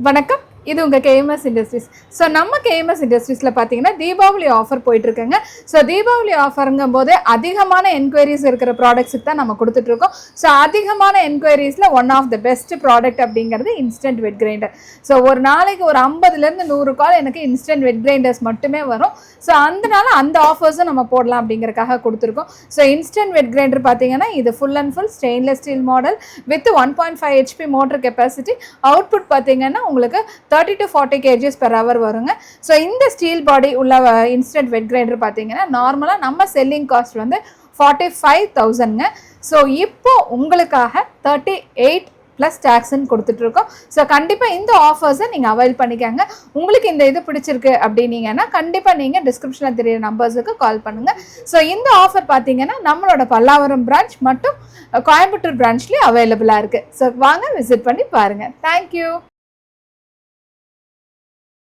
வணக்கம், இது உங்கள் கேஎம்எஸ் இண்டஸ்ட்ரீஸ். ஸோ நம்ம கேஎம்எஸ் இண்டஸ்ட்ரீஸில் பார்த்தீங்கன்னா தீபாவளி ஆஃபர் போயிட்டுருக்குங்க. ஸோ தீபாவளி ஆஃபருங்கும் போது அதிகமான என்கொயரிஸ் இருக்கிற ப்ராடக்ட்ஸுக்கு தான் நம்ம கொடுத்துட்ருக்கோம். ஸோ அதிகமான என்கொயரிஸில் one of the best product அப்படிங்கிறது இன்ஸ்டன்ட் வெட் கிரைண்டர். ஸோ ஒரு நாளைக்கு ஒரு 50லேருந்து 100 கால் எனக்கு இன்ஸ்டன்ட் வெட் கிரைண்டர்ஸ் மட்டுமே வரும். ஸோ அதனால அந்த ஆஃபர்ஸும் நம்ம போடலாம் அப்படிங்கிறக்காக கொடுத்துருக்கோம். ஸோ இன்ஸ்டன்ட் வெட் கிரைண்டர் பார்த்தீங்கன்னா இது full and full stainless steel model with 1.5 HP motor capacity. Output பார்த்தீங்கன்னா உங்களுக்கு 30 to 40 kgs per hour வருங்க. ஸோ இந்த ஸ்டீல் பாடி உள்ள இன்ஸ்டன்ட் வெட் கிரைண்டர் பார்த்தீங்கன்னா நார்மலாக நம்ம செல்லிங் காஸ்ட் வந்து 45,000ங்க. ஸோ இப்போ உங்களுக்காக 38 ப்ளஸ் டேக்ஸ்ன்னு கொடுத்துட்ருக்கோம். ஸோ கண்டிப்பாக இந்த ஆஃபர்ஸை நீங்கள் அவைல் பண்ணிக்காங்க. உங்களுக்கு இந்த இது பிடிச்சிருக்கு அப்படின்னீங்கன்னா கண்டிப்பாக நீங்கள் டிஸ்கிரிப்ஷனில் தெரியிற நம்பர்ஸுக்கு கால் பண்ணுங்கள். ஸோ இந்த ஆஃபர் பார்த்தீங்கன்னா நம்மளோட பல்லாவரம் பிரான்ச் மட்டும் கோயம்புத்தூர் பிரான்ச்லேயும் அவைலபிளாக இருக்குது. ஸோ வாங்க விசிட் பண்ணி பாருங்கள். தேங்க்யூ.